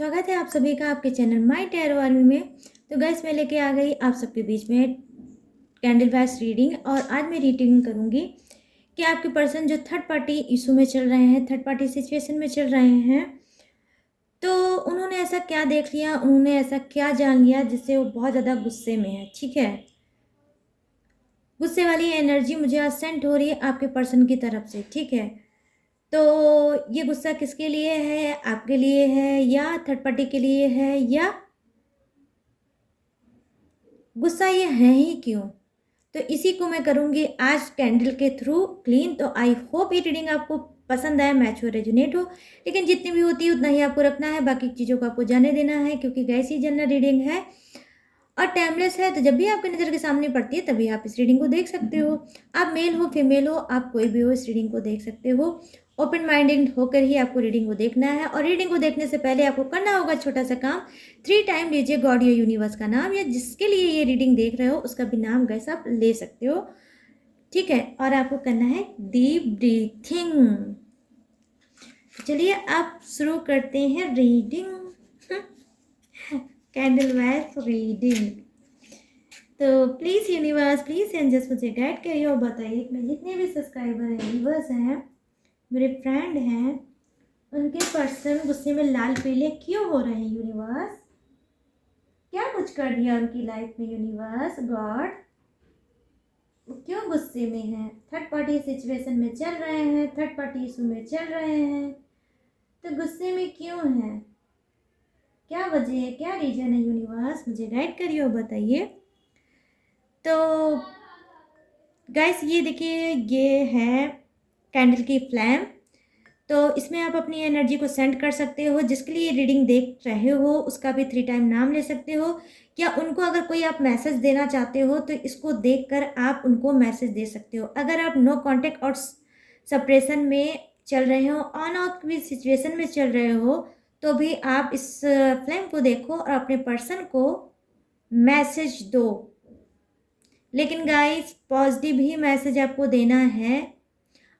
स्वागत है आप सभी का आपके चैनल माय टैरो आर्मी में। तो गाइस मैं लेके आ गई आप सबके बीच में कैंडल वैस रीडिंग। और आज मैं रीडिंग करूंगी कि आपके पर्सन जो थर्ड पार्टी इशू में चल रहे हैं, थर्ड पार्टी सिचुएशन में चल रहे हैं, तो उन्होंने ऐसा क्या देख लिया, उन्होंने ऐसा क्या जान लिया जिससे वो बहुत ज़्यादा गुस्से में है। ठीक है, गुस्से वाली एनर्जी मुझे आज सेंट हो रही है आपके पर्सन की तरफ से। ठीक है, तो ये गुस्सा किसके लिए है, आपके लिए है या थर्ड पार्टी के लिए है, या गुस्सा ये है ही क्यों, तो इसी को मैं करूँगी आज कैंडल के थ्रू क्लीन। तो आई होप ये रीडिंग आपको पसंद आए, मैच हो, रेजोनेट हो। लेकिन जितनी भी होती है उतना ही आपको रखना है, बाकी चीज़ों को आपको जाने देना है, क्योंकि गैस ही जनरल रीडिंग है और टाइमलेस है। तो जब भी आपकी नज़र के सामने पड़ती है तभी आप इस रीडिंग को देख सकते हो। आप मेल हो फीमेल हो, आप कोई भी हो, इस रीडिंग को देख सकते हो। ओपन माइंडेड होकर ही आपको रीडिंग को देखना है। और रीडिंग को देखने से पहले आपको करना होगा छोटा सा काम, 3 टाइम लीजिए गॉड या यूनिवर्स का नाम, या जिसके लिए ये रीडिंग देख रहे हो उसका भी नाम गैस आप ले सकते हो। ठीक है, और आपको करना है डीप ब्रीथिंग। चलिए आप शुरू करते हैं रीडिंग। कैंडल वैस रीडिंग। तो प्लीज़ यूनिवर्स, प्लीज़ एंजल्स मुझे गाइड करिए और बताइए कि मैं जितने भी सब्सक्राइबर हैं, व्यूवर्स हैं, मेरे फ्रेंड हैं, उनके पर्सन गुस्से में लाल पीले क्यों हो रहे हैं। यूनिवर्स, क्या कुछ कर दिया उनकी लाइफ में। यूनिवर्स गॉड, वो क्यों गुस्से में हैं, थर्ड पार्टी सिचुएशन में चल रहे हैं, थर्ड पार्टी इशू में चल रहे हैं, तो गुस्से में क्यों हैं, क्या वजह है, क्या रीज़न है। यूनिवर्स मुझे गाइड करिए और बताइए। तो गाइस ये देखिए, ये है कैंडल की फ्लैम। तो इसमें आप अपनी एनर्जी को सेंड कर सकते हो। जिसके लिए रीडिंग देख रहे हो उसका भी 3 टाइम नाम ले सकते हो, या उनको अगर कोई आप मैसेज देना चाहते हो तो इसको देखकर आप उनको मैसेज दे सकते हो। अगर आप नो कांटेक्ट और सप्रेशन में चल रहे हो, ऑन ऑफ भी सिचुएशन में चल रहे हो, तो भी आप इस फ्लेम को देखो और अपने पर्सन को मैसेज दो। लेकिन गाइस पॉजिटिव ही मैसेज आपको देना है।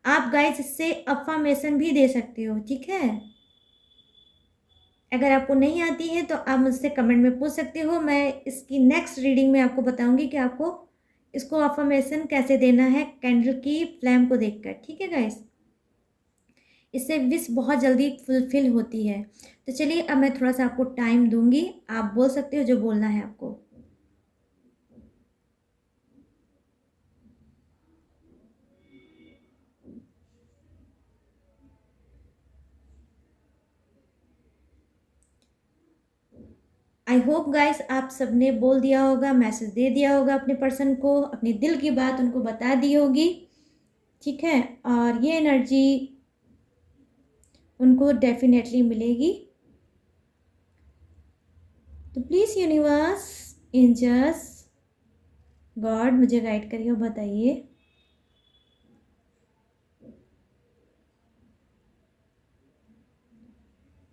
आप गाइस इससे अफर्मेशन भी दे सकते हो। ठीक है, अगर आपको नहीं आती है तो आप मुझसे कमेंट में पूछ सकते हो। मैं इसकी नेक्स्ट रीडिंग में आपको बताऊंगी कि आपको इसको अफर्मेशन कैसे देना है कैंडल की फ्लैम को देखकर। ठीक है गाइस, इससे विश बहुत जल्दी फुलफिल होती है। तो चलिए अब मैं थोड़ा सा आपको टाइम दूंगी, आप बोल सकते हो जो बोलना है आपको। आई होप गाइस आप सबने बोल दिया होगा, मैसेज दे दिया होगा अपने पर्सन को, अपने दिल की बात उनको बता दी होगी। ठीक है, और ये एनर्जी उनको डेफिनेटली मिलेगी। तो प्लीज़ यूनिवर्स, एंजल्स, गॉड मुझे गाइड करिए और बताइए।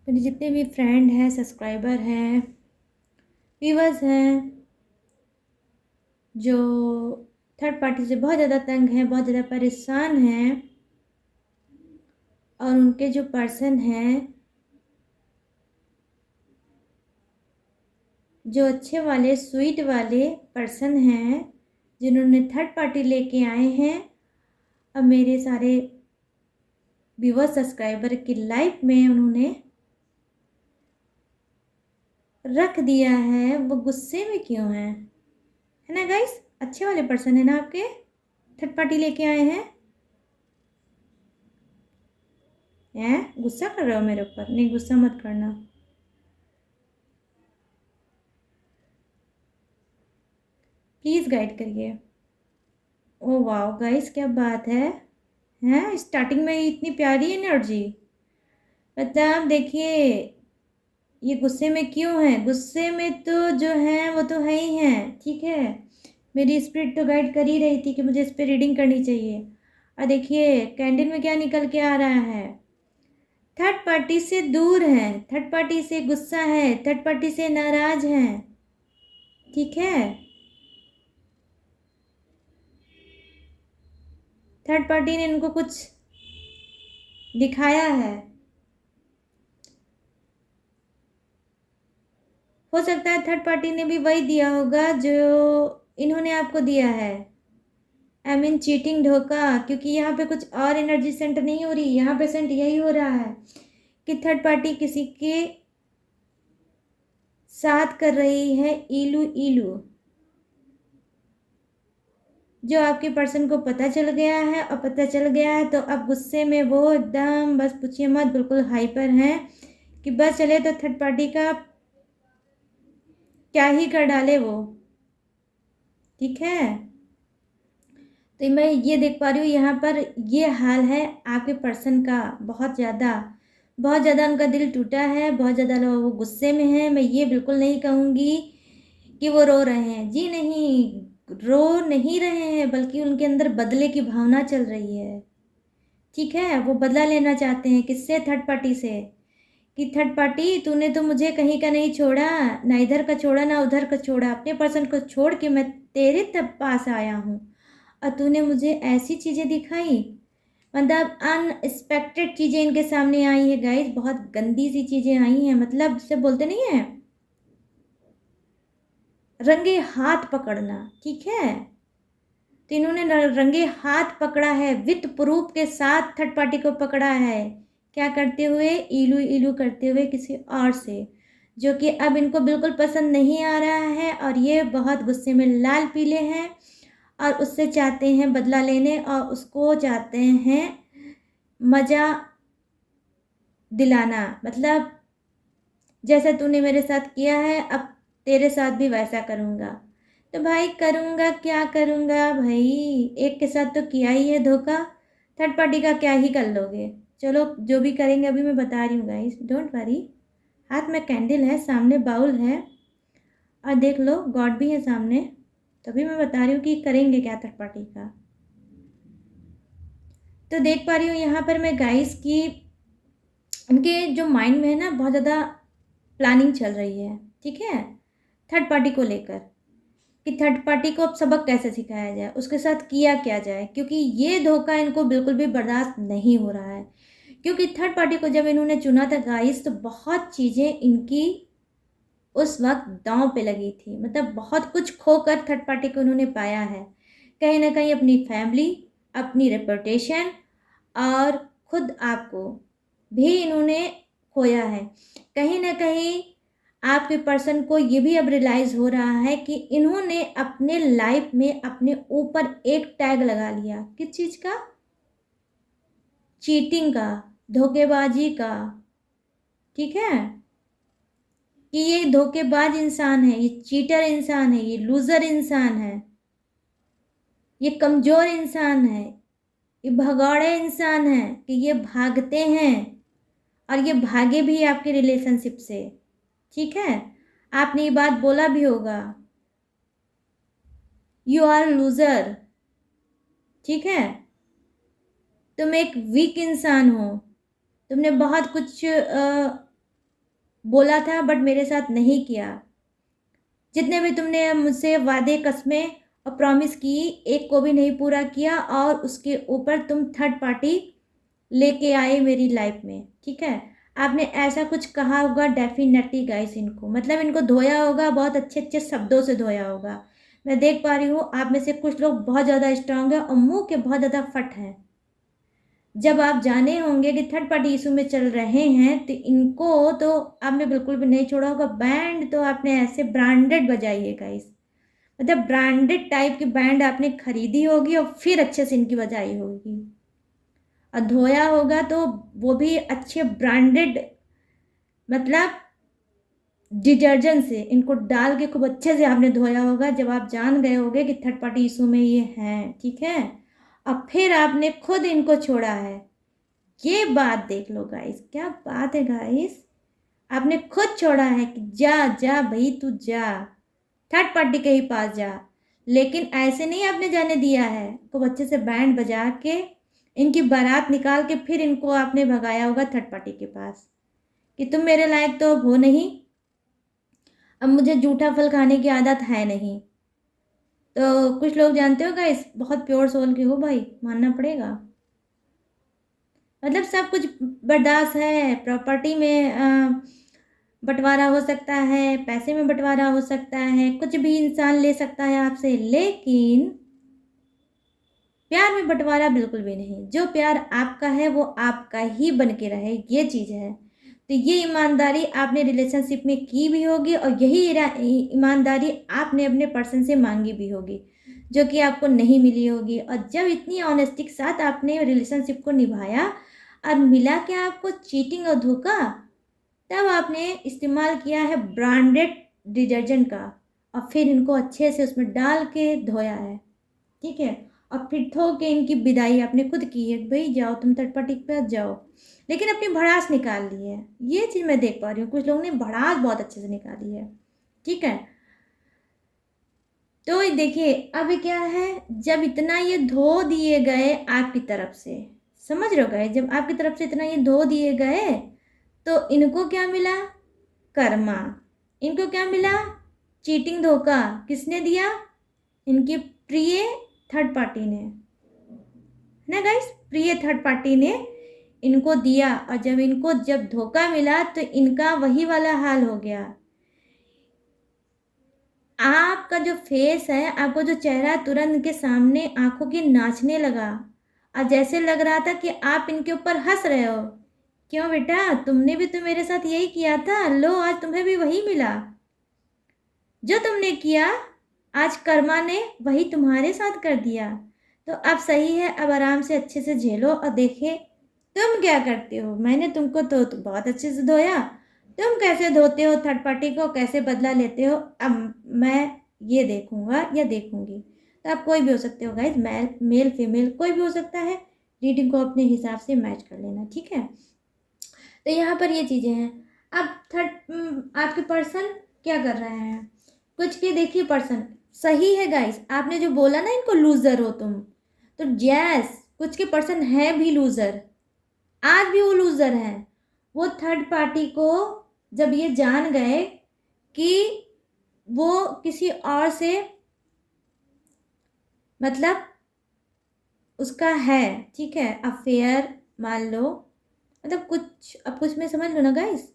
मेरे जितने भी फ्रेंड हैं, सब्सक्राइबर हैं, व्यूवर्स हैं, जो थर्ड पार्टी से बहुत ज़्यादा तंग हैं, बहुत ज़्यादा परेशान हैं, और उनके जो पर्सन हैं, जो अच्छे वाले स्वीट वाले पर्सन हैं, जिन्होंने थर्ड पार्टी लेके आए हैं, अब मेरे सारे व्यूवर सब्सक्राइबर की लाइफ में उन्होंने रख दिया है, वो गुस्से में क्यों है ना गाइस। अच्छे वाले पर्सन है ना आपके, थर्ड पार्टी लेके आए हैं। गुस्सा कर रहे हो मेरे ऊपर, नहीं गुस्सा मत करना। प्लीज़ गाइड करिए। ओ वाह गाइस, क्या बात है। हैं स्टार्टिंग में ही इतनी प्यारी एनर्जी। मतलब देखिए, ये गुस्से में क्यों है, गुस्से में तो जो है वो तो है ही है। ठीक है, मेरी स्पिरिट तो गाइड कर ही रही थी कि मुझे इस पर रीडिंग करनी चाहिए। और देखिए कैंडल में क्या निकल के आ रहा है, थर्ड पार्टी से दूर है, थर्ड पार्टी से गुस्सा है, थर्ड पार्टी से नाराज है। ठीक है, थर्ड पार्टी ने इनको कुछ दिखाया है। हो सकता है थर्ड पार्टी ने भी वही दिया होगा जो इन्होंने आपको दिया है, आई मीन चीटिंग, धोखा। क्योंकि यहाँ पे कुछ और एनर्जी सेंट नहीं हो रही, यहाँ पे सेंट यही हो रहा है कि थर्ड पार्टी किसी के साथ कर रही है ईलू ईलू, जो आपके पर्सन को पता चल गया है। और पता चल गया है तो अब गुस्से में वो एकदम बस पूछिए मत, बिल्कुल हाइपर हैं कि बस चले तो थर्ड पार्टी का क्या ही कर डाले वो। ठीक है, तो मैं ये देख पा रही हूँ यहाँ पर ये हाल है आपके पर्सन का। बहुत ज़्यादा उनका दिल टूटा है, बहुत ज़्यादा वो गुस्से में है। मैं ये बिल्कुल नहीं कहूँगी कि वो रो रहे हैं, जी नहीं, रो नहीं रहे हैं, बल्कि उनके अंदर बदले की भावना चल रही है। ठीक है, वो बदला लेना चाहते हैं किससे? थर्ड पार्टी से। कि थर्ड पार्टी तूने तो मुझे कहीं का नहीं छोड़ा, ना इधर का छोड़ा ना उधर का छोड़ा, अपने पर्सन को छोड़ के मैं तेरे तब पास आया हूँ और तूने मुझे ऐसी चीज़ें दिखाई। मतलब अनएक्सपेक्टेड चीज़ें इनके सामने आई है गाइस, बहुत गंदी सी चीज़ें आई हैं। मतलब जिसे बोलते नहीं है रंगे हाथ पकड़ना। ठीक है, तो इन्होंने रंगे हाथ पकड़ा है, विथ प्रूफ के साथ थर्ड पार्टी को पकड़ा है। क्या करते हुए? इलू इलू करते हुए किसी और से, जो कि अब इनको बिल्कुल पसंद नहीं आ रहा है और ये बहुत गुस्से में लाल पीले हैं और उससे चाहते हैं बदला लेने और उसको चाहते हैं मज़ा दिलाना। मतलब जैसा तूने मेरे साथ किया है अब तेरे साथ भी वैसा करूँगा। तो भाई करूँगा क्या करूँगा भाई, एक के साथ तो किया ही है धोखा, थर्ड पार्टी का क्या ही कर लोगे। चलो जो भी करेंगे अभी मैं बता रही हूँ गाइस, डोंट वरी। हाथ में कैंडल है, सामने बाउल है और देख लो गॉड भी है सामने, तभी मैं बता रही हूँ कि करेंगे क्या थर्ड पार्टी का। तो देख पा रही हूँ यहाँ पर मैं गाइस की उनके जो माइंड में है ना बहुत ज़्यादा प्लानिंग चल रही है। ठीक है, थर्ड पार्टी को लेकर कि थर्ड पार्टी को अब सबक कैसे सिखाया जाए, उसके साथ किया क्या जाए, क्योंकि ये धोखा इनको बिल्कुल भी बर्दाश्त नहीं हो रहा है। क्योंकि थर्ड पार्टी को जब इन्होंने चुना था गाइस तो बहुत चीज़ें इनकी उस वक्त दांव पे लगी थी। मतलब बहुत कुछ खोकर थर्ड पार्टी को उन्होंने पाया है, कहीं ना कहीं अपनी फैमिली, अपनी रेपुटेशन और खुद आपको भी इन्होंने खोया है। कहीं ना कहीं आपके पर्सन को ये भी अब रियलाइज़ हो रहा है कि इन्होंने अपने लाइफ में अपने ऊपर एक टैग लगा लिया। किस चीज़ का? चीटिंग का, धोखेबाजी का। ठीक है, कि ये धोखेबाज इंसान है, ये चीटर इंसान है, ये लूज़र इंसान है, ये कमज़ोर इंसान है, ये भगौड़े इंसान है कि ये भागते हैं और ये भागे भी आपके रिलेशनशिप से। ठीक है, आपने ये बात बोला भी होगा, यू आर लूज़र। ठीक है, तुम एक वीक इंसान हो, तुमने बहुत कुछ बोला था बट मेरे साथ नहीं किया। जितने भी तुमने मुझसे वादे कस्में और प्रॉमिस की, एक को भी नहीं पूरा किया और उसके ऊपर तुम थर्ड पार्टी लेके आए मेरी लाइफ में। ठीक है, आपने ऐसा कुछ कहा होगा डेफिनेटली गाइस इनको, मतलब इनको धोया होगा, बहुत अच्छे अच्छे शब्दों से धोया होगा। मैं देख पा रही हूँ आप में से कुछ लोग बहुत ज़्यादा स्ट्रांग है और मुंह के बहुत ज़्यादा फट हैं। जब आप जाने होंगे कि थर्ड पार्टी इशू में चल रहे हैं तो इनको तो आपने बिल्कुल भी नहीं छोड़ा होगा। बैंड तो आपने ऐसे ब्रांडेड बजाई है गाइस, मतलब ब्रांडेड टाइप की बैंड आपने खरीदी होगी और फिर अच्छे से इनकी बजाई होगी। और धोया होगा तो वो भी अच्छे ब्रांडेड, मतलब डिटर्जेंट से इनको डाल के खूब अच्छे से आपने धोया होगा जब आप जान गए होगे कि थर्ड पार्टी इशू में ये हैं। ठीक है, अब फिर आपने खुद इनको छोड़ा है। ये बात देख लो गाइस, क्या बात है गाइस, आपने खुद छोड़ा है कि जा जा भाई तू जा, थर्ड पार्टी के ही पास जा। लेकिन ऐसे नहीं आपने जाने दिया है, खूब अच्छे से बैंड बजा के इनकी बारात निकाल के फिर इनको आपने भगाया होगा थर्ड पार्टी के पास कि तुम मेरे लायक तो अब हो नहीं, अब मुझे जूठा फल खाने की आदत है नहीं। तो कुछ लोग जानते हो गाइस बहुत प्योर सोल के हो भाई, मानना पड़ेगा। मतलब सब कुछ बर्दाश्त है, प्रॉपर्टी में बंटवारा हो सकता है, पैसे में बंटवारा हो सकता है, कुछ भी इंसान ले सकता है आपसे, लेकिन प्यार में बंटवारा बिल्कुल भी नहीं। जो प्यार आपका है वो आपका ही बन के रहे, ये चीज़ है। तो ये ईमानदारी आपने रिलेशनशिप में की भी होगी और यही ईमानदारी आपने अपने पर्सन से मांगी भी होगी, जो कि आपको नहीं मिली होगी। और जब इतनी ऑनेस्टी के साथ आपने रिलेशनशिप को निभाया और मिला क्या आपको चीटिंग और धोखा, तब आपने इस्तेमाल किया है ब्रांडेड डिटर्जेंट का और फिर इनको अच्छे से उसमें डाल के धोया है, ठीक है। और फिर धो के इनकी विदाई आपने खुद की है, भाई जाओ तुम थर्ड पार्टी के पास जाओ, लेकिन अपनी भड़ास निकाल ली है। ये चीज़ मैं देख पा रही हूँ, कुछ लोगों ने भड़ास बहुत अच्छे से निकाली है, ठीक है। तो देखिए अब क्या है, जब इतना ये धो दिए गए आपकी तरफ से, समझ रहे हो गए, जब आपकी तरफ से इतना ये धो दिए गए तो इनको क्या मिला, कर्मा। इनको क्या मिला, चीटिंग धोखा। किसने दिया, इनके प्रिय थर्ड पार्टी ने, ना गाइस, प्रिय थर्ड पार्टी ने इनको दिया। और जब इनको जब धोखा मिला तो इनका वही वाला हाल हो गया। आपका जो फेस है, आपको जो चेहरा तुरंत इनके सामने आंखों के नाचने लगा और जैसे लग रहा था कि आप इनके ऊपर हंस रहे हो। क्यों बेटा, तुमने भी तो मेरे साथ यही किया था, लो आज तुम्हें भी वही मिला जो तुमने किया। आज कर्मा ने वही तुम्हारे साथ कर दिया। तो अब सही है, अब आराम से अच्छे से झेलो और देखे तुम क्या करते हो। मैंने तुमको तो बहुत अच्छे से धोया, तुम कैसे धोते हो थर्ड पार्टी को, कैसे बदला लेते हो, अब मैं ये देखूंगा या देखूंगी। तो आप कोई भी हो सकते हो गाइज, मेल फीमेल कोई भी हो सकता है। रीडिंग को अपने हिसाब से मैच कर लेना, ठीक है। तो यहाँ पर ये चीज़ें हैं। अब आपके पर्सन क्या कर रहे हैं, कुछ के देखिए पर्सन सही है गाइस, आपने जो बोला ना इनको लूज़र हो तुम, तो यस कुछ के पर्सन है भी लूज़र, आज भी वो लूज़र हैं। वो थर्ड पार्टी को जब ये जान गए कि वो किसी और से मतलब उसका है, ठीक है, अफेयर मान लो, मतलब कुछ अब कुछ में समझ लो ना गाइस,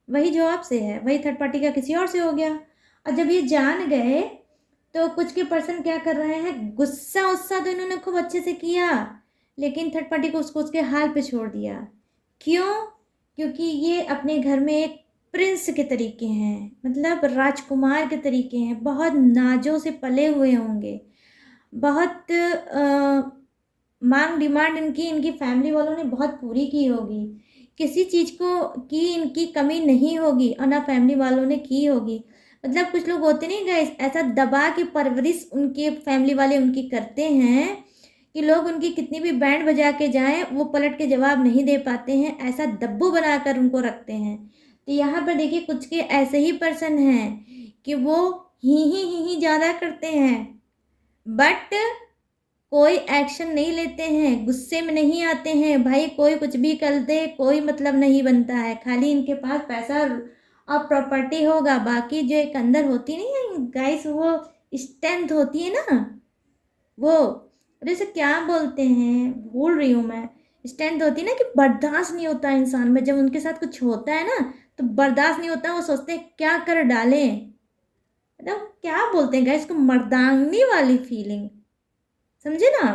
वही जो आपसे है वही थर्ड पार्टी का किसी और से हो गया। और जब ये जान गए तो कुछ के पर्सन क्या कर रहे हैं, गुस्सा उस्सा तो इन्होंने खूब अच्छे से किया, लेकिन थर्ड पार्टी को उसको उसके हाल पे छोड़ दिया। क्यों, क्योंकि ये अपने घर में एक प्रिंस के तरीके हैं, मतलब राजकुमार के तरीके हैं, बहुत नाजों से पले हुए होंगे, बहुत मांग डिमांड इनकी फैमिली वालों ने बहुत पूरी की होगी, किसी चीज़ को की इनकी कमी नहीं होगी और ना फैमिली वालों ने की होगी। मतलब कुछ लोग होते नहीं गाइस, ऐसा दबा के परवरिश उनके फैमिली वाले उनकी करते हैं कि लोग उनकी कितनी भी बैंड बजा के जाएं वो पलट के जवाब नहीं दे पाते हैं, ऐसा दब्बू बनाकर उनको रखते हैं। तो यहाँ पर देखिए कुछ के ऐसे ही पर्सन हैं कि वो ही ज़्यादा करते हैं, बट कोई एक्शन नहीं लेते हैं, गुस्से में नहीं आते हैं, भाई कोई कुछ भी कर दे कोई मतलब नहीं बनता है, खाली इनके पास पैसा और प्रॉपर्टी होगा, बाकी जो एक अंदर होती नहीं है गाइस, वो स्ट्रेंथ होती है ना, वो जैसे क्या बोलते हैं भूल रही हूँ मैं, स्ट्रेंथ होती है ना कि बर्दाश्त नहीं होता इंसान में, जब उनके साथ कुछ होता है ना तो बर्दाश्त नहीं होता, वो सोचते हैं क्या कर डालें, मतलब क्या बोलते हैं गाइस को, मर्दांगनी वाली फीलिंग, समझे ना।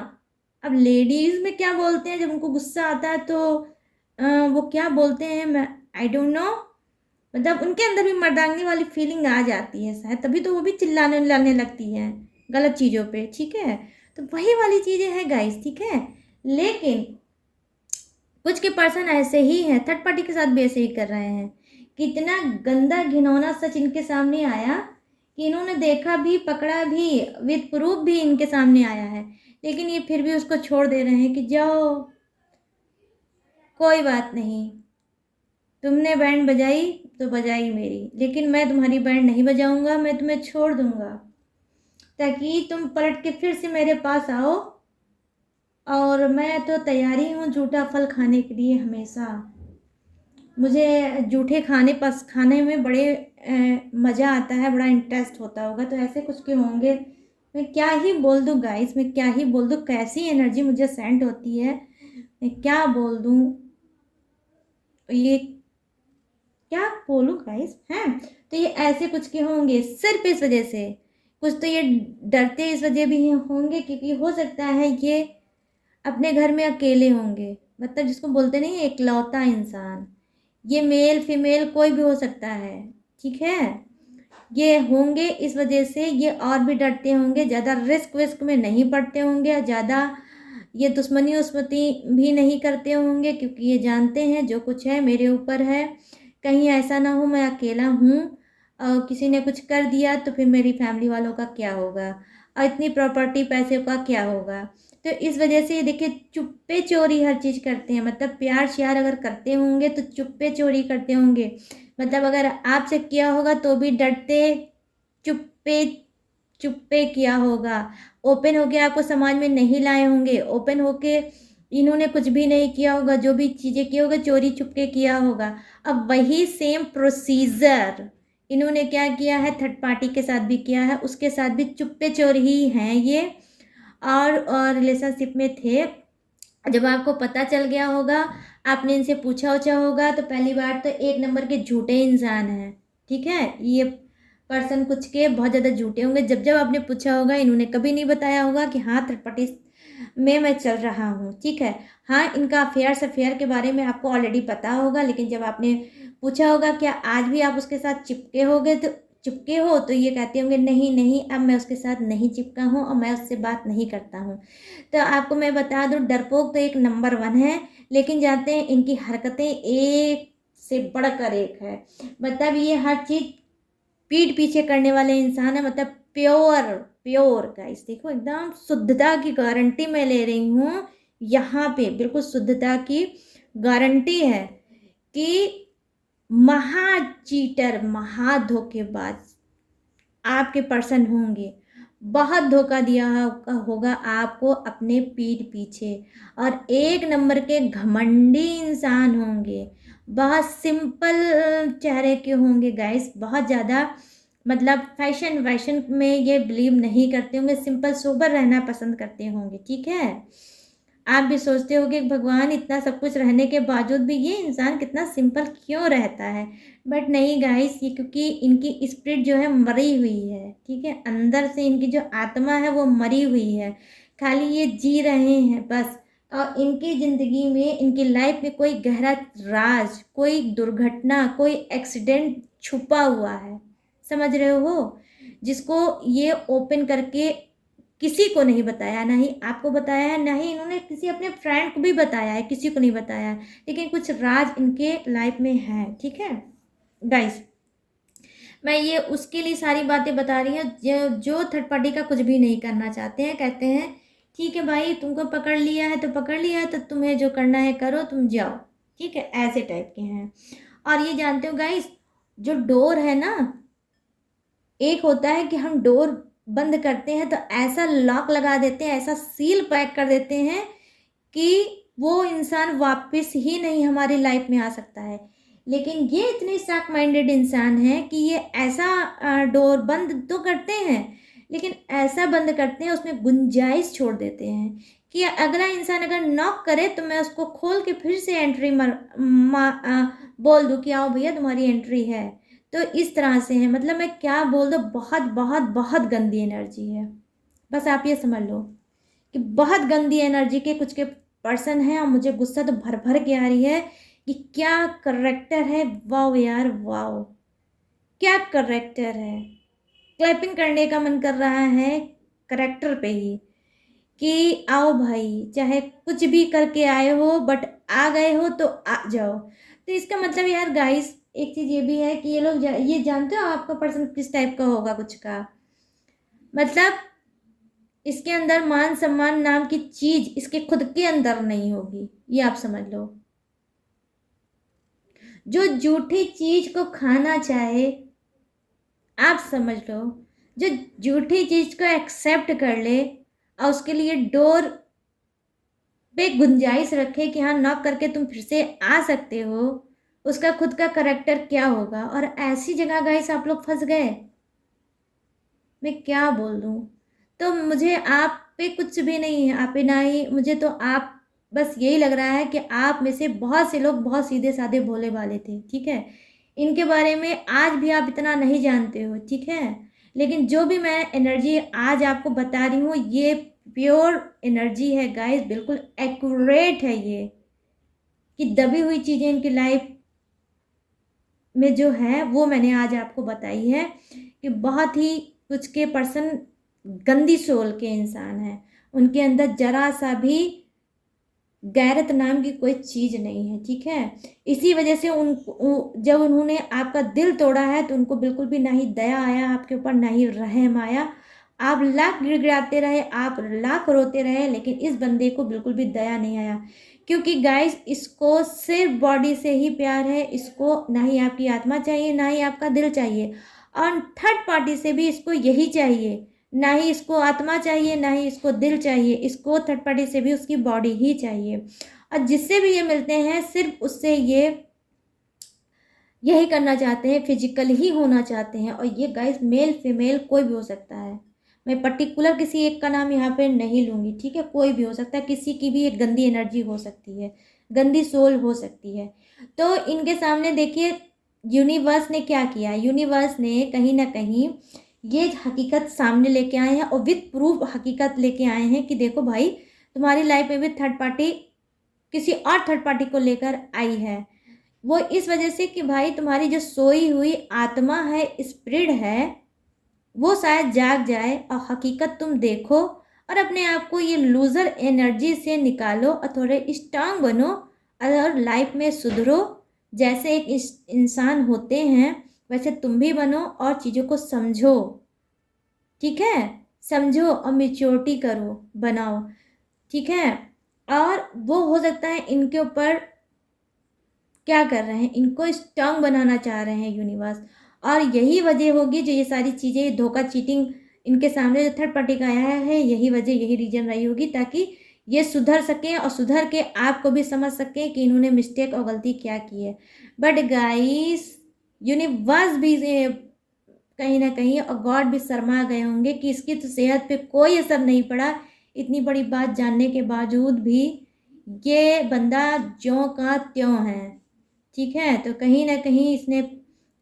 अब लेडीज़ में क्या बोलते हैं जब उनको गुस्सा आता है तो वो क्या बोलते हैं, मैं आई डोंट नो, मतलब उनके अंदर भी मर्दांगनी वाली फीलिंग आ जाती है शायद, तभी तो वो भी चिल्लाने उल्लाने लगती हैं गलत चीज़ों पे, ठीक है। तो वही वाली चीज़ें हैं गाइस, ठीक है। लेकिन कुछ के पर्सन ऐसे ही हैं, थर्ड पार्टी के साथ भी ऐसे ही कर रहे हैं। कितना गंदा घिनौना सच इनके सामने आया कि इन्होंने देखा भी, पकड़ा भी, विद प्रूफ भी इनके सामने आया है, लेकिन ये फिर भी उसको छोड़ दे रहे हैं कि जाओ कोई बात नहीं, तुमने बैंड बजाई तो बजाई मेरी, लेकिन मैं तुम्हारी बैंड नहीं बजाऊंगा, मैं तुम्हें छोड़ दूंगा ताकि तुम पलट के फिर से मेरे पास आओ, और मैं तो तैयारी हूँ झूठा फल खाने के लिए हमेशा, मुझे जूठे खाने में बड़े मज़ा आता है, बड़ा इंटरेस्ट होता होगा। तो ऐसे कुछ के होंगे, मैं क्या ही बोल दूँ गाइस, मैं क्या ही बोल दूँ, कैसी एनर्जी मुझे सेंड होती है, मैं क्या बोल दूँ। ये क्या बोलूँ गाइस हैं। तो ये ऐसे कुछ के होंगे सिर्फ इस वजह से, कुछ तो ये डरते इस वजह भी होंगे क्योंकि हो सकता है ये अपने घर में अकेले होंगे, मतलब जिसको बोलते नहीं इकलौता इंसान। ये मेल फीमेल कोई भी हो सकता है, ठीक है। ये होंगे इस वजह से ये और भी डरते होंगे, ज़्यादा रिस्क विस्क में नहीं पड़ते होंगे, ज़्यादा ये दुश्मनी उस्मती भी नहीं करते होंगे क्योंकि ये जानते हैं जो कुछ है मेरे ऊपर है, कहीं ऐसा ना हो मैं अकेला हूँ और किसी ने कुछ कर दिया तो फिर मेरी फैमिली वालों का क्या होगा और इतनी प्रॉपर्टी पैसे का क्या होगा। तो इस वजह से ये देखिए चुप्पे चोरी हर चीज़ करते हैं, मतलब प्यार श्यार अगर करते होंगे तो चुप्पे चोरी करते होंगे, मतलब अगर आपसे किया होगा तो भी डरते चुप्पे चुप्पे किया होगा, ओपन होके आपको समाज में नहीं लाए होंगे, ओपन होके इन्होंने कुछ भी नहीं किया होगा, जो भी चीज़ें किया होगा चोरी छुपके किया होगा। अब वही सेम प्रोसीजर इन्होंने क्या किया है, थर्ड पार्टी के साथ भी किया है, उसके साथ भी चुप्पे चोर ही हैं ये। और रिलेशनशिप में थे, जब आपको पता चल गया होगा, आपने इनसे पूछा उछा होगा, तो पहली बात तो एक नंबर के झूठे इंसान हैं, ठीक है। ये पर्सन कुछ के बहुत ज़्यादा झूठे होंगे, जब जब आपने पूछा होगा इन्होंने कभी नहीं बताया होगा कि हाँ थर्ड पार्टी में मैं चल रहा हूँ, ठीक है। हाँ इनका अफेयर के बारे में आपको ऑलरेडी पता होगा, लेकिन जब आपने पूछा होगा क्या आज भी आप उसके साथ चिपके होगे तो चिपके हो, तो ये कहते होंगे नहीं नहीं अब मैं उसके साथ नहीं चिपका हूँ और मैं उससे बात नहीं करता हूँ। तो आपको मैं बता दूँ डरपोक तो एक नंबर 1 है, लेकिन जानते हैं इनकी हरकतें एक से बढ़कर एक है, मतलब ये हर चीज़ पीठ पीछे करने वाले इंसान है, मतलब प्योर प्योर गाइस, देखो एकदम शुद्धता की गारंटी मैं ले रही हूँ यहाँ पे, बिल्कुल शुद्धता की गारंटी है कि महा चीटर महा धोखेबाज आपके पर्सन होंगे, बहुत धोखा दिया होगा आपको अपने पीठ पीछे, और एक नंबर के घमंडी इंसान होंगे, बहुत सिंपल चेहरे के होंगे गाइस, बहुत ज़्यादा मतलब फैशन वैशन में ये बिलीव नहीं करते होंगे, सिंपल सोबर रहना पसंद करते होंगे, ठीक है। आप भी सोचते होगे भगवान इतना सब कुछ रहने के बावजूद भी ये इंसान कितना सिंपल क्यों रहता है, बट नहीं गाइस, ये क्योंकि इनकी स्पिरिट जो है मरी हुई है, ठीक है, अंदर से इनकी जो आत्मा है वो मरी हुई है, खाली ये जी रहे हैं बस। और इनकी ज़िंदगी में इनकी लाइफ में कोई गहरा राज, कोई दुर्घटना, कोई एक्सीडेंट छुपा हुआ है, समझ रहे हो, जिसको ये ओपन करके किसी को नहीं बताया, ना ही आपको बताया है, ना ही इन्होंने किसी अपने फ्रेंड को भी बताया है, किसी को नहीं बताया है, लेकिन कुछ राज इनके लाइफ में है, ठीक है गाइस। मैं ये उसके लिए सारी बातें बता रही हूँ जो थर्ड पार्टी का कुछ भी नहीं करना चाहते हैं, कहते हैं ठीक है भाई तुमको पकड़ लिया है तो पकड़ लिया है, तो तुम्हें जो करना है करो, तुम जाओ, ठीक है, ऐसे टाइप के हैं। और ये जानते हो गाइस, जो डोर है ना, एक होता है कि हम डोर बंद करते हैं तो ऐसा लॉक लगा देते हैं, ऐसा सील पैक कर देते हैं कि वो इंसान वापस ही नहीं हमारी लाइफ में आ सकता है, लेकिन ये इतने शार्प माइंडेड इंसान हैं कि ये ऐसा डोर बंद तो करते हैं, लेकिन ऐसा बंद करते हैं उसमें गुंजाइश छोड़ देते हैं कि अगला इंसान अगर नॉक करे तो मैं उसको खोल के फिर से एंट्री बोल दूँ कि आओ भैया तुम्हारी एंट्री है। तो इस तरह से है, मतलब मैं क्या बोल दूँ, बहुत बहुत बहुत गंदी एनर्जी है, बस आप ये समझ लो कि बहुत गंदी एनर्जी के कुछ के पर्सन हैं, और मुझे गुस्सा तो भर भर के आ रही है कि क्या करेक्टर है, वाओ यार वाओ, क्या करेक्टर है, क्लैपिंग करने का मन कर रहा है करेक्टर पे ही कि आओ भाई चाहे कुछ भी करके आए हो बट आ गए हो तो आ जाओ। तो इसका मतलब यार गाइस एक चीज़ ये भी है कि ये लोग ये जानते हो आपका पर्सन किस टाइप का होगा, कुछ का मतलब इसके अंदर मान सम्मान नाम की चीज इसके खुद के अंदर नहीं होगी, ये आप समझ लो। जो झूठी चीज को खाना चाहे, आप समझ लो, जो झूठी चीज को एक्सेप्ट कर ले और उसके लिए डोर पे गुंजाइश रखे कि हाँ नॉक करके तुम फिर से आ सकते हो, उसका खुद का करेक्टर क्या होगा। और ऐसी जगह गाइस आप लोग फंस गए, मैं क्या बोल दूँ। तो मुझे आप पे कुछ भी नहीं है, आप पे ना ही मुझे, तो आप बस यही लग रहा है कि आप में से बहुत से लोग बहुत सीधे साधे भोले भाले थे, ठीक है, इनके बारे में आज भी आप इतना नहीं जानते हो, ठीक है। लेकिन जो भी मैं एनर्जी आज आपको बता रही हूँ ये प्योर एनर्जी है गाइस, बिल्कुल एक्यूरेट है ये, कि दबी हुई चीज़ें इनकी लाइफ में जो है वो मैंने आज आपको बताई है कि बहुत ही कुछ के पर्सन गंदी सोल के इंसान हैं, उनके अंदर जरा सा भी गैरत नाम की कोई चीज़ नहीं है, ठीक है। इसी वजह से जब उन्होंने आपका दिल तोड़ा है तो उनको बिल्कुल भी ना ही दया आया आपके ऊपर, ना ही रहम आया। आप लाख गिड़गिड़ाते रहे, आप लाख रोते रहे, लेकिन इस बंदे को बिल्कुल भी दया नहीं आया, क्योंकि गाइस इसको सिर्फ बॉडी से ही प्यार है, इसको ना ही आपकी आत्मा चाहिए, ना ही आपका दिल चाहिए, और थर्ड पार्टी से भी इसको यही चाहिए, ना ही इसको आत्मा चाहिए, ना ही इसको दिल चाहिए, इसको थर्ड पार्टी से भी उसकी बॉडी ही चाहिए। और जिससे भी ये मिलते हैं सिर्फ उससे ये यही करना चाहते हैं, फिजिकल ही होना चाहते हैं। और ये गाइस मेल फीमेल कोई भी हो सकता है, मैं पर्टिकुलर किसी एक का नाम यहाँ पे नहीं लूँगी, ठीक है। कोई भी हो सकता है, किसी की भी एक गंदी एनर्जी हो सकती है, गंदी सोल हो सकती है। तो इनके सामने देखिए यूनिवर्स ने क्या किया, यूनिवर्स ने कहीं ना कहीं ये हकीकत सामने लेके आए हैं, और विद प्रूफ हकीकत लेके आए हैं कि देखो भाई तुम्हारी लाइफ में भी थर्ड पार्टी किसी और थर्ड पार्टी को लेकर आई है। वो इस वजह से कि भाई तुम्हारी जो सोई हुई आत्मा है, स्पिरिट है, वो शायद जाग जाए और हकीकत तुम देखो, और अपने आप को ये लूज़र एनर्जी से निकालो और थोड़े स्ट्रांग बनो, और लाइफ में सुधरो। जैसे एक इंसान होते हैं वैसे तुम भी बनो और चीज़ों को समझो, ठीक है। समझो और मेच्योरिटी करो, बनाओ, ठीक है। और वो हो सकता है इनके ऊपर क्या कर रहे हैं, इनको स्ट्रांग बनाना चाह रहे हैं यूनिवर्स, और यही वजह होगी जो ये सारी चीज़ें धोखा चीटिंग इनके सामने जो थर्ड पार्टी का आया है, यही वजह यही रीजन रही होगी, ताकि ये सुधर सकें और सुधर के आपको भी समझ सकें कि इन्होंने मिस्टेक और गलती क्या की है। बट गाइस यूनिवर्स भी कहीं ना कहीं और गॉड भी शर्मा गए होंगे कि इसकी तो सेहत पे कोई असर नहीं पड़ा, इतनी बड़ी बात जानने के बावजूद भी ये बंदा ज्यों का त्यों है, ठीक है। तो कहीं ना कहीं इसने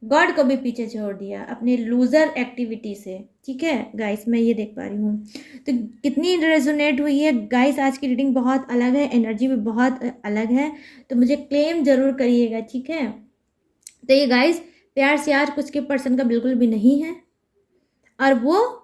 गॉड को भी पीछे छोड़ दिया अपने लूज़र एक्टिविटी से, ठीक है गाइस, मैं ये देख पा रही हूँ। तो कितनी रेजोनेट हुई है गाइस, आज की रीडिंग बहुत अलग है, एनर्जी भी बहुत अलग है, तो मुझे क्लेम ज़रूर करिएगा, ठीक है। तो ये गाइस प्यार से यार कुछ के पर्सन का बिल्कुल भी नहीं है, और वो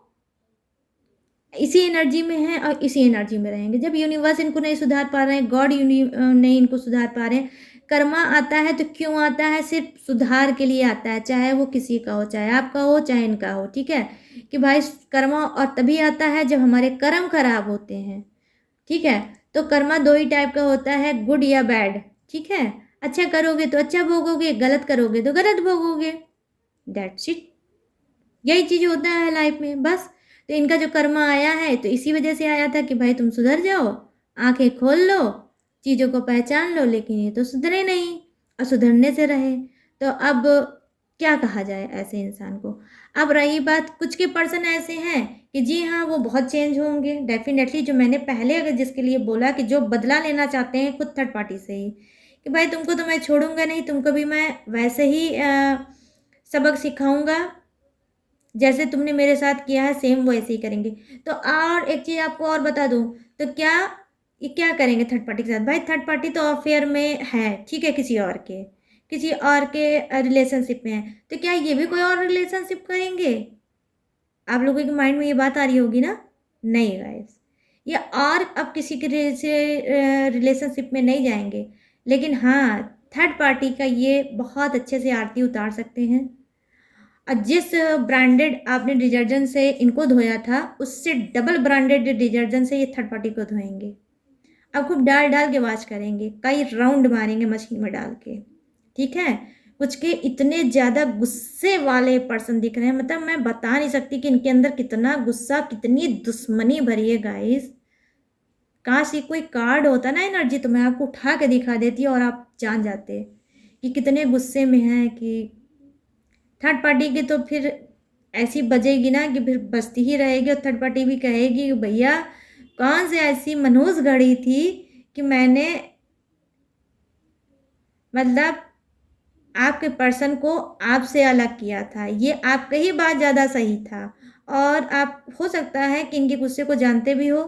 इसी एनर्जी में है और इसी एनर्जी में रहेंगे। जब यूनिवर्स इनको नहीं सुधार पा रहे हैं, गॉड नहीं इनको सुधार पा रहे हैं, कर्मा आता है तो क्यों आता है, सिर्फ सुधार के लिए आता है, चाहे वो किसी का हो, चाहे आपका हो चाहे इनका हो, ठीक है। कि भाई कर्मा और तभी आता है जब हमारे कर्म खराब होते हैं, ठीक है। तो कर्मा दो ही टाइप का होता है, गुड या बैड, ठीक है। अच्छा करोगे तो अच्छा भोगोगे, गलत करोगे तो गलत भोगोगे, दैट्स इट। यही चीज़ होता है लाइफ में बस। तो इनका जो कर्मा आया है तो इसी वजह से आया था कि भाई तुम सुधर जाओ, आंखें खोल लो, चीज़ों को पहचान लो, लेकिन ये तो सुधरे नहीं और सुधरने से रहे। तो अब क्या कहा जाए ऐसे इंसान को। अब रही बात, कुछ के पर्सन ऐसे हैं कि जी हाँ वो बहुत चेंज होंगे डेफिनेटली, जो मैंने पहले अगर जिसके लिए बोला कि जो बदला लेना चाहते हैं खुद थर्ड पार्टी से ही, कि भाई तुमको तो मैं छोड़ूंगा नहीं, तुमको भी मैं वैसे ही सबक सिखाऊंगा, जैसे तुमने मेरे साथ किया है सेम वैसे ही करेंगे। तो और एक चीज़ आपको और बता दूं, तो क्या ये क्या करेंगे थर्ड पार्टी के साथ, भाई थर्ड पार्टी तो अफेयर में है, ठीक है, किसी और के रिलेशनशिप में है, तो क्या ये भी कोई और रिलेशनशिप करेंगे। आप लोगों के माइंड में ये बात आ रही होगी ना, नहीं गाइस, ये और अब किसी के रिलेशनशिप में नहीं जाएंगे, लेकिन हाँ थर्ड पार्टी का ये बहुत अच्छे से आरती उतार सकते हैं। और जिस ब्रांडेड आपने डिटर्जेंट से इनको धोया था उससे डबल ब्रांडेड डिटर्जेंट से ये थर्ड पार्टी को धोएंगे। अब खूब डाल डाल के वॉश करेंगे, कई राउंड मारेंगे मशीन में डाल के, ठीक है। कुछ के इतने ज़्यादा गुस्से वाले पर्सन दिख रहे हैं, मतलब मैं बता नहीं सकती कि इनके अंदर कितना गुस्सा, कितनी दुश्मनी भरी है गाइस। काश ये कोई कार्ड होता ना एनर्जी, तो मैं आपको उठा के दिखा देती और आप जान जाते कि कितने गुस्से में हैं। कि थर्ड पार्टी की तो फिर ऐसी बजेगी ना कि फिर बजती ही रहेगी, और थर्ड पार्टी भी कहेगी कि भैया कौन से ऐसी मनहूस घड़ी थी कि मैंने मतलब आपके पर्सन को आपसे अलग किया था। ये आपका ही बात ज़्यादा सही था और आप हो सकता है कि इनके गुस्से को जानते भी हो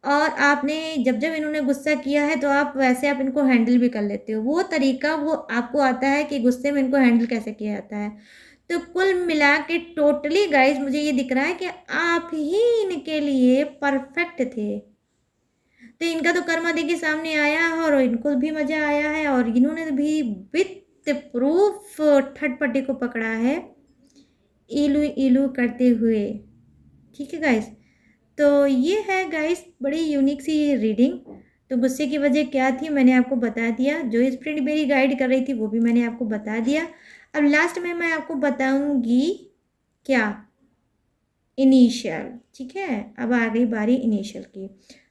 और आपने जब-जब इन्होंने गुस्सा किया है तो आप वैसे आप इनको हैंडल भी कर लेते हो। वो तरीका वो आपको आता है कि गुस्से में इनको हैंडल कैसे किया जाता है। तो कुल मिला के टोटली गाइज़ मुझे ये दिख रहा है कि आप ही इनके लिए परफेक्ट थे। तो इनका तो कर्मा देखिए सामने आया है और इनको भी मज़ा आया है और इन्होंने भी विथ प्रूफ थर्ड पार्टी को पकड़ा है, इलू इलू करते हुए। ठीक है गाइज़? तो ये है गाइस बड़ी यूनिक सी रीडिंग। तो गुस्से की वजह क्या थी मैंने आपको बता दिया, जो स्पिरिट मेरी गाइड कर रही थी वो भी मैंने आपको बता दिया। अब लास्ट में मैं आपको बताऊंगी क्या, इनिशियल। ठीक है, अब आ गई बारी इनिशियल की।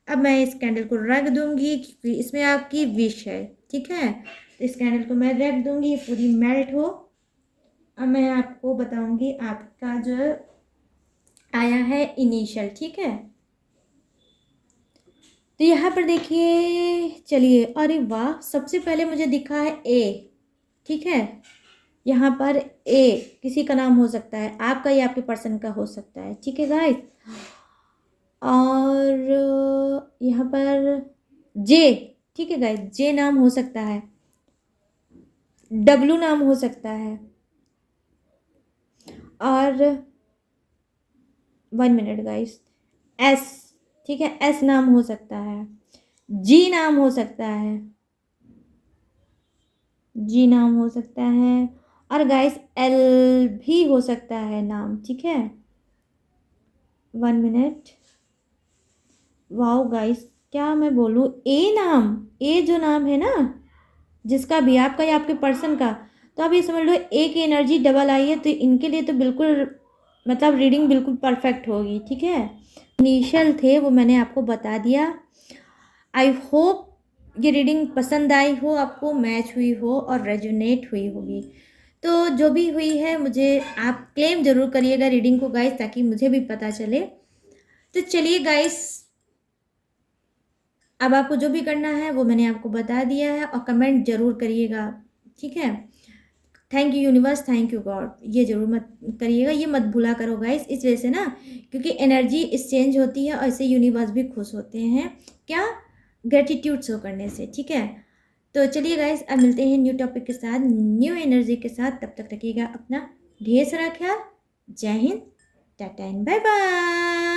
अब मैं इस कैंडल को रख दूंगी क्योंकि इसमें आपकी विश है। ठीक है, तो इस कैंडल को मैं रख दूंगी, ये पूरी मेल्ट हो। अब मैं आपको बताऊंगी आपका जो आया है इनिशियल। ठीक है, तो यहाँ पर देखिए, चलिए, अरे वाह, सबसे पहले मुझे दिखा है ए। ठीक है, यहाँ पर ए किसी का नाम हो सकता है, आपका या आपके पर्सन का हो सकता है। ठीक है गाइस, और यहाँ पर जे। ठीक है गाइस, जे नाम हो सकता है, डब्लू नाम हो सकता है, और 1 मिनट गाइस, एस। ठीक है, एस नाम हो सकता है, जी नाम हो सकता है, जी नाम हो सकता है, और गाइस एल भी हो सकता है नाम। ठीक है, 1 मिनट। वाओ गाइस, क्या मैं बोलूँ, ए नाम, ए जो नाम है ना, जिसका भी आपका या आपके पर्सन का, तो आप ये समझ लो ए की एनर्जी डबल आई है, तो इनके लिए तो बिल्कुल मतलब रीडिंग बिल्कुल परफेक्ट होगी। ठीक है, इनिशियल थे वो मैंने आपको बता दिया। आई होप ये रीडिंग पसंद आई हो, आपको मैच हुई हो और रेजोनेट हुई होगी। तो जो भी हुई है मुझे आप क्लेम ज़रूर करिएगा रीडिंग को गाइस, ताकि मुझे भी पता चले। तो चलिए गाइस, अब आपको जो भी करना है वो मैंने आपको बता दिया है और कमेंट ज़रूर करिएगा। ठीक है, thank you universe, thank you God, ये ज़रूर मत करिएगा, ये मत भूला करो गाइस, इस वजह से ना, क्योंकि एनर्जी एक्सचेंज होती है और इससे यूनिवर्स भी खुश होते हैं। क्या, ग्रेटिट्यूड शो करने से। ठीक है, तो चलिए गाइस, अब मिलते हैं न्यू टॉपिक के साथ, न्यू एनर्जी के साथ। तब तक रखिएगा अपना ढेर सारा ख्याल। जय Hind, tata and bye bye.